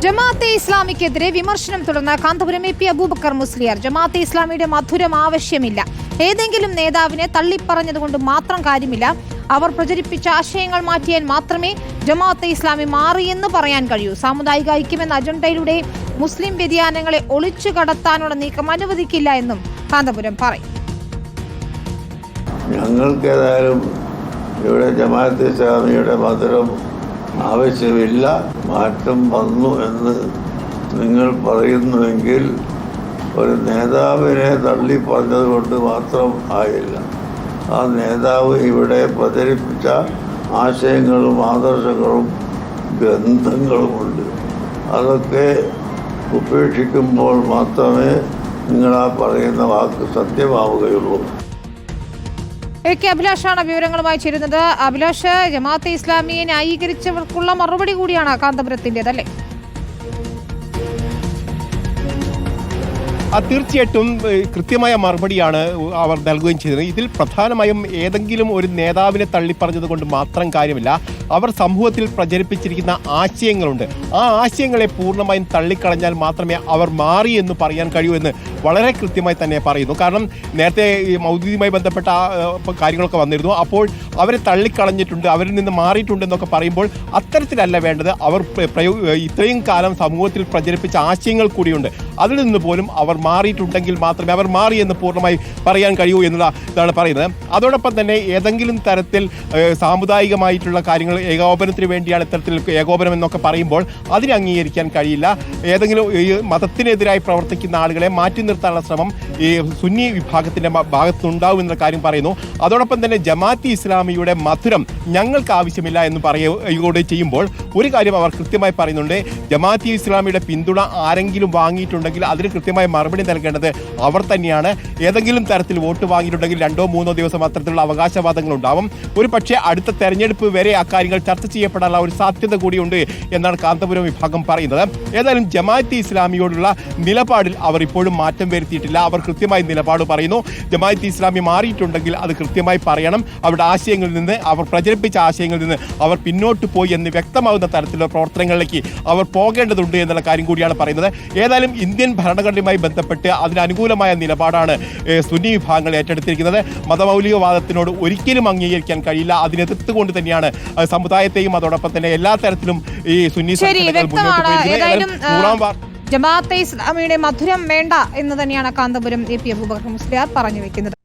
ജമാഅത്തെ ഇസ്ലാമിക്കെതിരെ വിമർശനം തുടർന്ന കാന്തപുരം എ.പി. അബൂബക്കർ മുസ്ലിയാർ. ജമാഅത്തെ ഇസ്ലാമിയുടെ മധുരം ആവശ്യമില്ല. ഏതെങ്കിലും നേതാവിനെ തള്ളിപ്പറഞ്ഞതുകൊണ്ട് മാത്രം കാര്യമില്ല. അവർ പ്രചരിപ്പിച്ച ആശയങ്ങൾ മാറ്റിയാൽ മാത്രമേ ജമാഅത്തെ ഇസ്ലാമി മാറിയെന്ന് പറയാൻ കഴിയൂ. സാമുദായിക ഐക്യമെന്ന അജണ്ടയിലൂടെ മുസ്ലിം വ്യതിയാനങ്ങളെ ഒളിച്ചു കടത്താനുള്ള നീക്കം അനുവദിക്കില്ല എന്നും കാന്തപുരം പറയും. ഞങ്ങൾക്കേതായാലും ഇവിടെ ജമാഅത്തെ ഇസ്ലാമിയുടെ മധുരം ആവശ്യമില്ല, മാറ്റം വന്നു എന്ന് നിങ്ങൾ പറയുന്നുവെങ്കിൽ ഒരു നേതാവിനെ തള്ളി പറഞ്ഞത് കൊണ്ട് മാത്രം ആയില്ല. ആ നേതാവ് ഇവിടെ പ്രചരിപ്പിച്ച ആശയങ്ങളും ആദർശങ്ങളും ഗ്രന്ഥങ്ങളുമുണ്ട്. അതൊക്കെ ഉപേക്ഷിക്കുമ്പോൾ മാത്രമേ നിങ്ങളാ പറയുന്ന വാക്ക് സത്യമാവുകയുള്ളൂ. എ.കെ. അഭിലാഷാണ് വിവരങ്ങളുമായി ചേരുന്നത്. അഭിലാഷ്, ജമാഅത്തെ ഇസ്ലാമിയെ ന്യായീകരിച്ചവർക്കുള്ള മറുപടി കൂടിയാണ് കാന്തപുരത്തിൻ്റെതല്ലേ? തീർച്ചയായിട്ടും കൃത്യമായ മറുപടിയാണ് അവർ നൽകുകയും ചെയ്തത്. ഇതിൽ പ്രധാനമായും ഏതെങ്കിലും ഒരു നേതാവിനെ തള്ളിപ്പറഞ്ഞത് കൊണ്ട് മാത്രം കാര്യമില്ല. അവർ സമൂഹത്തിൽ പ്രചരിപ്പിച്ചിരിക്കുന്ന ആശയങ്ങളുണ്ട്. ആ ആശയങ്ങളെ പൂർണ്ണമായും തള്ളിക്കളഞ്ഞാൽ മാത്രമേ അവർ മാറി എന്ന് പറയാൻ കഴിയൂ എന്ന് വളരെ കൃത്യമായി തന്നെ പറയുന്നു. കാരണം നേരത്തെ ഈ മൗദൂദിയുമായി ബന്ധപ്പെട്ട കാര്യങ്ങളൊക്കെ വന്നിരുന്നു. അപ്പോൾ അവരെ തള്ളിക്കളഞ്ഞിട്ടുണ്ട്, അവരിൽ നിന്ന് മാറിയിട്ടുണ്ടെന്നൊക്കെ പറയുമ്പോൾ അത്തരത്തിലല്ല വേണ്ടത്. അവർ ഇത്രയും കാലം സമൂഹത്തിൽ പ്രചരിപ്പിച്ച ആശയങ്ങൾ കൂടിയുണ്ട്. അതിൽ നിന്ന് പോലും അവർ മാറിയിട്ടുണ്ടെങ്കിൽ മാത്രമേ അവർ മാറി എന്ന് പൂർണ്ണമായി പറയാൻ കഴിയൂ എന്നതാണ് പറയുന്നത്. അതോടൊപ്പം തന്നെ ഏതെങ്കിലും തരത്തിൽ സാമുദായികമായിട്ടുള്ള കാര്യങ്ങൾ ഏകോപനത്തിന് വേണ്ടിയാണ് ഇത്തരത്തിൽ ഏകോപനം എന്നൊക്കെ പറയുമ്പോൾ അതിനെ അംഗീകരിക്കാൻ കഴിയില്ല. ഏതെങ്കിലും ഈ മതത്തിനെതിരായി പ്രവർത്തിക്കുന്ന ആളുകളെ മാറ്റി നിർത്താനുള്ള ശ്രമം ഈ സുന്നി വിഭാഗത്തിൻ്റെ ഭാഗത്തുനിന്നുണ്ടാവും എന്ന കാര്യം പറയുന്നു. അതോടൊപ്പം തന്നെ ജമാഅത്തെ ഇസ്ലാമിയുടെ മധുരം ഞങ്ങൾക്ക് ആവശ്യമില്ല എന്ന് പറയുകയോടെ ചെയ്യുമ്പോൾ ഒരു കാര്യം അവർ കൃത്യമായി പറയുന്നുണ്ട്. ജമാഅത്തെ ഇസ്ലാമിയുടെ പിന്തുണ ആരെങ്കിലും വാങ്ങിയിട്ടുണ്ടെങ്കിൽ അതിന് കൃത്യമായ മറുപടി നൽകേണ്ടത് അവർ തന്നെയാണ്. ഏതെങ്കിലും തരത്തിൽ വോട്ട് വാങ്ങിയിട്ടുണ്ടെങ്കിൽ 2-3 ദിവസം അത്തരത്തിലുള്ള അവകാശവാദങ്ങൾ ഉണ്ടാവും. ഒരു പക്ഷേ അടുത്ത തെരഞ്ഞെടുപ്പ് വരെ അക്കാര്യങ്ങൾ ചർച്ച ചെയ്യപ്പെടാനുള്ള ഒരു സാധ്യത കൂടിയുണ്ട് എന്നാണ് കാന്തപുരം വിഭാഗം പറയുന്നത്. ഏതായാലും ജമാഅത്തെ ഇസ്ലാമിയോടുള്ള നിലപാടിൽ അവർ ഇപ്പോഴും മാറ്റം വരുത്തിയിട്ടില്ല. അവർ കൃത്യമായി നിലപാട് പറയുന്നു. ജമാഅത്തെ ഇസ്ലാമി മാറിയിട്ടുണ്ടെങ്കിൽ അത് കൃത്യമായി പറയണം. അവരുടെ ആശയങ്ങളിൽ നിന്ന്, അവർ പ്രചരിപ്പിച്ച ആശയങ്ങളിൽ നിന്ന് അവർ പിന്നോട്ട് പോയി എന്ന് വ്യക്തമാകുന്ന തരത്തിലുള്ള പ്രവർത്തനങ്ങളിലേക്ക് അവർ പോകേണ്ടതുണ്ട് എന്നുള്ള കാര്യം കൂടിയാണ് പറയുന്നത്. ഏതായാലും ഇന്ത്യൻ ഭരണഘടനയുമായി ബന്ധപ്പെട്ട് അതിനനുകൂലമായ നിലപാടാണ് സുന്നി വിഭാഗങ്ങൾ ഏറ്റെടുത്തിരിക്കുന്നത്. മതമൗലികവാദത്തിനോട് ഒരിക്കലും അംഗീകരിക്കാൻ കഴിയില്ല. അതിനെതിർത്തുകൊണ്ട് തന്നെയാണ് സമുദായത്തെയും അതോടൊപ്പം തന്നെ എല്ലാ തരത്തിലും ഈ സുന്നി ജമാഅത്തെ ഇസ്ലാമിയുടെ മധുരം വേണ്ട എന്ന് തന്നെയാണ് കാന്തപുരം എ.പി. അബൂബക്കർ മുസ്ലിയാർ പറഞ്ഞു വെക്കുന്നത്.